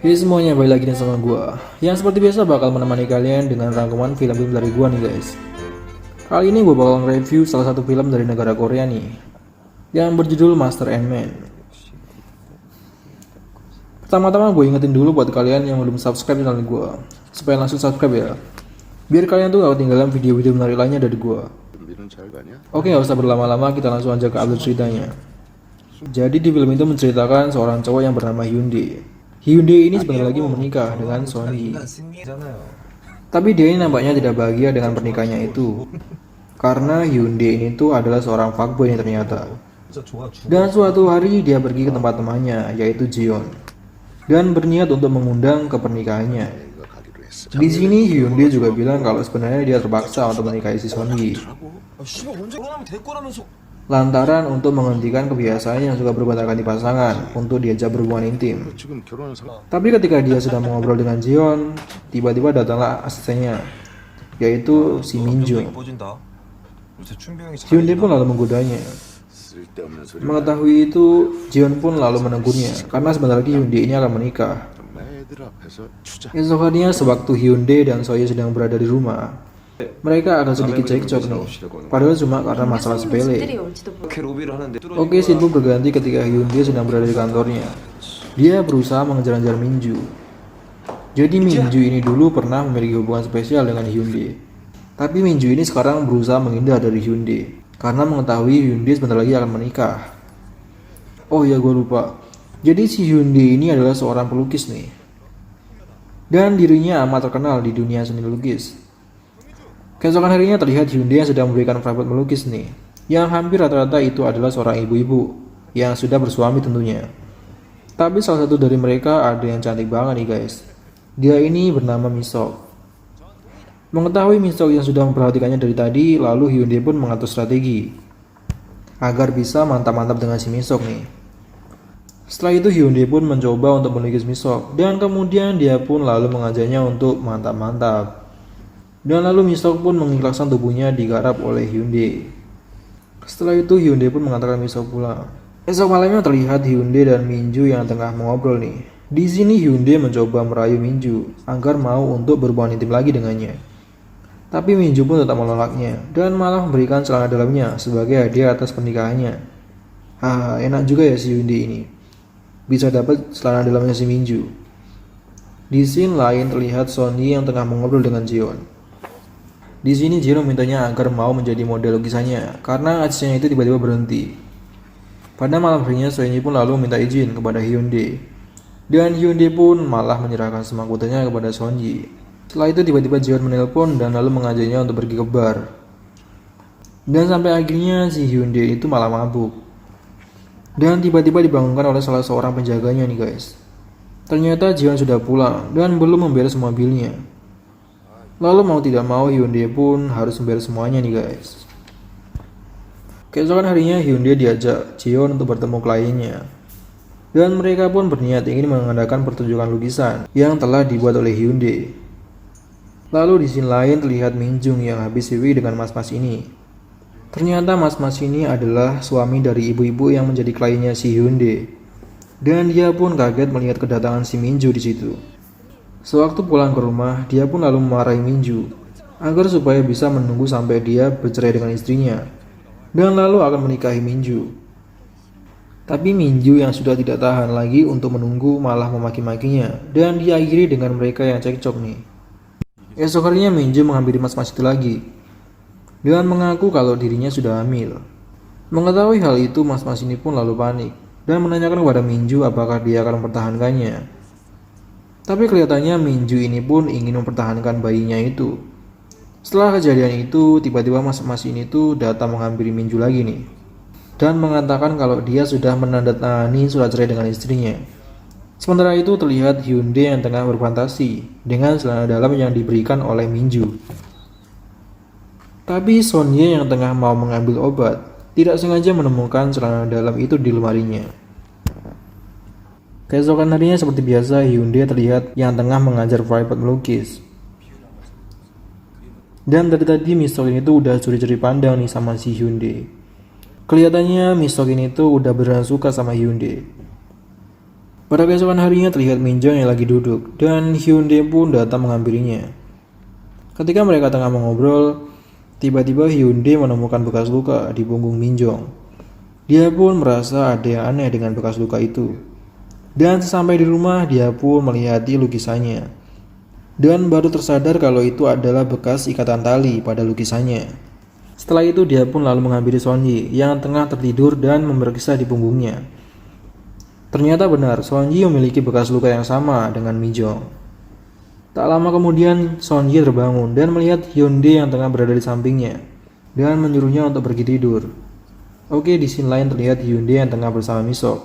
Hey semuanya, balik lagi nih sama gua. Yang seperti biasa bakal menemani kalian dengan rangkuman film-film dari gua nih guys. Kali ini gua bakal nge-review salah satu film dari negara Korea nih, yang berjudul Master and Man. Pertama-tama gue ingetin dulu buat kalian yang belum subscribe channel gua, supaya langsung subscribe ya. Biar kalian tuh gak ketinggalan video-video menarik lainnya dari gua. Oke, gak usah berlama-lama, kita langsung aja ke alur ceritanya. Jadi di film itu menceritakan seorang cowok yang bernama Hyundai. Hyundai ini sebentar lagi mau menikah dengan Son Hee. Tapi dia ini nampaknya tidak bahagia dengan pernikahannya itu. Karena Hyundai ini tuh adalah seorang fuckboy yang ternyata. Dan suatu hari dia pergi ke tempat temannya, yaitu Jeon. Dan berniat untuk mengundang ke pernikahannya. Di sini Hyundai juga bilang kalau sebenarnya dia terpaksa untuk menikahi si Son Hee. Lantaran untuk menghentikan kebiasaan yang suka bergonta-ganti pasangan untuk diajak berhubungan intim. Tapi ketika dia sedang mengobrol dengan Jeon, tiba-tiba datanglah asistennya, yaitu si Minjung. Hyundai pun lalu menggodanya. Mengetahui itu, Jeon pun lalu menegurnya, karena sebentar lagi Hyundai ini akan menikah. Esok harinya, sewaktu Hyundai dan Soye sedang berada di rumah, mereka agak sedikit cekcok nih, padahal cuma karena masalah sepele. Oke, scene pun berganti ketika Hyundai sedang berada di kantornya. Dia berusaha mengejar-ngejar Minju. Jadi Minju ini dulu pernah memiliki hubungan spesial dengan Hyundai. Tapi Minju ini sekarang berusaha menghindar dari Hyundai karena mengetahui Hyundai sebentar lagi akan menikah. Oh ya, gue lupa. Jadi si Hyundai ini adalah seorang pelukis nih. Dan dirinya amat terkenal di dunia seni lukis. Keesokan harinya terlihat Hyundai yang sedang memberikan private melukis nih, yang hampir rata-rata itu adalah seorang ibu-ibu yang sudah bersuami tentunya. Tapi salah satu dari mereka ada yang cantik banget nih guys. Dia ini bernama Misok. Mengetahui Misok yang sudah memperhatikannya dari tadi, lalu Hyundai pun mengatur strategi agar bisa mantap-mantap dengan si Misok nih. Setelah itu Hyundai pun mencoba untuk melukis Misok, dan kemudian dia pun lalu mengajaknya untuk mantap-mantap. Dan lalu Misok pun mengikhlaskan tubuhnya digarap oleh Hyundai. Setelah itu Hyundai pun mengantarkan Misok pulang. Esok malamnya terlihat Hyundai dan Minju yang tengah mengobrol nih. Di sini Hyundai mencoba merayu Minju agar mau untuk berhubungan intim lagi dengannya. Tapi Minju pun tetap menolaknya dan malah memberikan celana dalamnya sebagai hadiah atas pernikahannya. Enak juga ya si Hyundai ini. Bisa dapat celana dalamnya si Minju. Di scene lain terlihat Son Hee yang tengah mengobrol dengan Jeon. Di sini Jeon mintanya agar mau menjadi model lukisannya karena asistennya itu tiba-tiba berhenti. Pada malam harinya Soye pun lalu minta izin kepada Hyundai. Dan Hyundai pun malah menyerahkan semangkutannya kepada Son Hee. Setelah itu tiba-tiba Jeon menelpon dan lalu mengajaknya untuk pergi ke bar. Dan sampai akhirnya si Hyundai itu malah mabuk. Dan tiba-tiba dibangunkan oleh salah seorang penjaganya nih guys. Ternyata Jeon sudah pulang dan belum memberes mobilnya. Lalu mau tidak mau Hyundai pun harus memberes semuanya nih guys. Keesokan harinya Hyundai diajak Jeon untuk bertemu kliennya. Dan mereka pun berniat ingin mengadakan pertunjukan lukisan yang telah dibuat oleh Hyundai. Lalu di sini lain terlihat Minjung yang habis siwi dengan mas-mas ini. Ternyata mas-mas ini adalah suami dari ibu-ibu yang menjadi kliennya si Hyundai. Dan dia pun kaget melihat kedatangan si Minju di situ. Sewaktu pulang ke rumah, dia pun lalu memarahi Minju agar supaya bisa menunggu sampai dia bercerai dengan istrinya dan lalu akan menikahi Minju. Tapi Minju yang sudah tidak tahan lagi untuk menunggu malah memaki-makinya dan diakhiri dengan mereka yang cekcok nih. Esok harinya Minju menghampiri mas-mas itu lagi dengan mengaku kalau dirinya sudah hamil. Mengetahui hal itu, mas-mas ini pun lalu panik dan menanyakan kepada Minju apakah dia akan mempertahankannya. Tapi kelihatannya Minju ini pun ingin mempertahankan bayinya itu. Setelah kejadian itu, tiba-tiba mas-mas ini tuh datang menghampiri Minju lagi nih. Dan mengatakan kalau dia sudah menandatangani surat cerai dengan istrinya. Sementara itu terlihat Hyundai yang tengah berfantasi dengan celana dalam yang diberikan oleh Minju. Tapi Son Hee yang tengah mau mengambil obat tidak sengaja menemukan celana dalam itu di lemarinya. Keesokan harinya seperti biasa Hyundai terlihat yang tengah mengajar private melukis. Dan dari tadi Misok ini tuh udah curi-curi pandang nih sama si Hyundai. Kelihatannya Misok ini tuh udah beneran suka sama Hyundai. Pada keesokan harinya terlihat Minjong yang lagi duduk dan Hyundai pun datang menghampirinya. Ketika mereka tengah mengobrol, tiba-tiba Hyundai menemukan bekas luka di punggung Minjong. Dia pun merasa ada yang aneh dengan bekas luka itu. Dan sesampai di rumah, dia pun melihati lukisannya. Dan baru tersadar kalau itu adalah bekas ikatan tali pada lukisannya. Setelah itu dia pun lalu menghampiri Sonji yang tengah tertidur dan memeriksa di punggungnya. Ternyata benar, Sonji memiliki bekas luka yang sama dengan Minjong. Tak lama kemudian, Sonji terbangun dan melihat Hyundai yang tengah berada di sampingnya dan menyuruhnya untuk pergi tidur. Oke, di sini lain terlihat Hyundai yang tengah bersama Misok.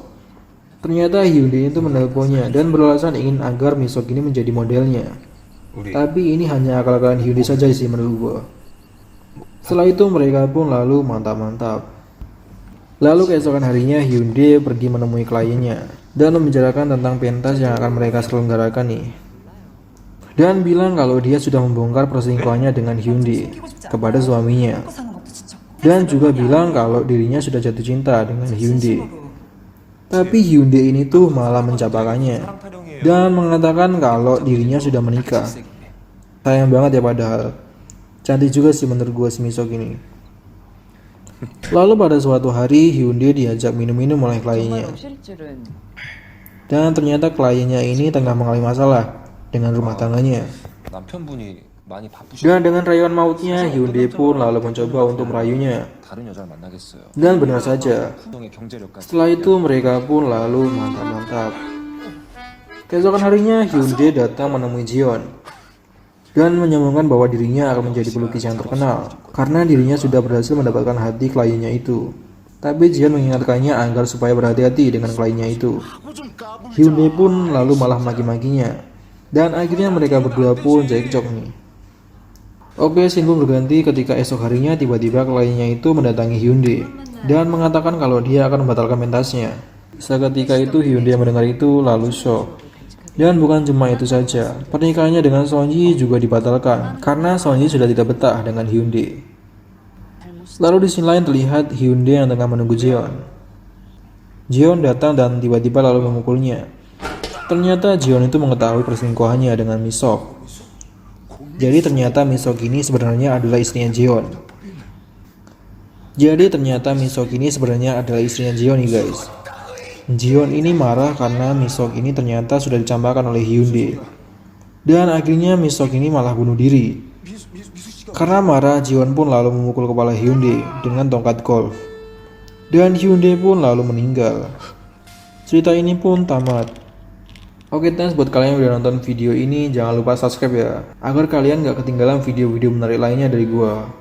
Ternyata Hyundai itu menelponnya dan beralasan ingin agar Misok ini menjadi modelnya. Tapi ini hanya akal-akalan Hyundai saja sih menurut gua. Setelah itu mereka pun lalu mantap-mantap. Lalu keesokan harinya Hyundai pergi menemui kliennya dan membicarakan tentang pentas yang akan mereka selenggarakan nih. Dan bilang kalau dia sudah membongkar perselingkuhannya dengan Hyundai kepada suaminya. Dan juga bilang kalau dirinya sudah jatuh cinta dengan Hyundai. Tapi Hyundai ini tuh malah mencapakannya dan mengatakan kalau dirinya sudah menikah. Sayang banget ya padahal. Cantik juga sih menurut gue si Misok ini. Lalu pada suatu hari Hyundai diajak minum-minum oleh kliennya. Dan ternyata kliennya ini tengah mengalami masalah dengan rumah tangganya. Dan dengan rayuan mautnya Hyundai pun lalu mencoba untuk merayunya. Dan benar saja, setelah itu mereka pun lalu mantap-mantap. Keesokan harinya Hyundai datang menemui Jion dan menyombongkan bahwa dirinya akan menjadi pelukis yang terkenal karena dirinya sudah berhasil mendapatkan hati kliennya itu. Tapi Jion mengingatkannya agar supaya berhati-hati dengan kliennya itu. Hyundai pun lalu malah maki-makinya dan akhirnya mereka berdua pun cekcok nih. Oke, scene pun berganti ketika esok harinya tiba-tiba kliennya itu mendatangi Hyundai dan mengatakan kalau dia akan membatalkan pentasnya. Seketika itu Hyundai mendengar itu lalu shock. Dan bukan cuma itu saja, pernikahannya dengan Sonji juga dibatalkan karena Sonji sudah tidak betah dengan Hyundai. Lalu di sini lain terlihat Hyundai yang tengah menunggu Jeon. Jeon datang dan tiba-tiba lalu memukulnya. Ternyata Jeon itu mengetahui perselingkuhannya dengan Misok. Jadi ternyata Misok ini sebenarnya adalah istrinya Jeon. Nih guys. Jeon ini marah karena Misok ini ternyata sudah dicampakkan oleh Hyundai. Dan akhirnya Misok ini malah bunuh diri. Karena marah, Jeon pun lalu memukul kepala Hyundai dengan tongkat golf. Dan Hyundai pun lalu meninggal. Cerita ini pun tamat. Oke, thanks buat kalian yang udah nonton video ini. Jangan lupa subscribe ya, agar kalian gak ketinggalan video-video menarik lainnya dari gua.